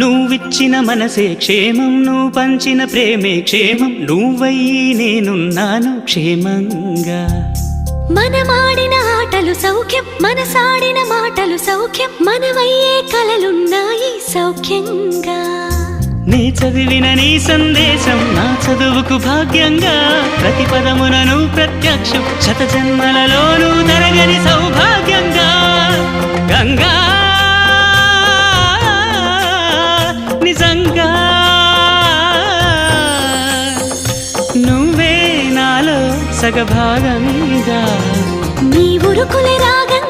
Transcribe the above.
నువ్విచ్చిన మనసే క్షేమం, నువ్వు పంచిన ప్రేమే క్షేమం, నువ్వయ్యి నేనున్నాను క్షేమంగా. మనమాడిన ఆటలు సౌఖ్యం, మనసాడిన మాటలు సౌఖ్యం, మనవయ్యే కలలున్నాయి సౌఖ్యంగా. నీ చదివిన నీ సందేశం నా చదువుకు భాగ్యంగా, ప్రతి పదమునను ప్రత్యక్షం శత జన్మలలోనూ తరగని సౌభాగ్యంగా. గంగా నిజంగా నువ్వే నాలో సగభాగంగా. నీ ఉరుకులే రాగంగా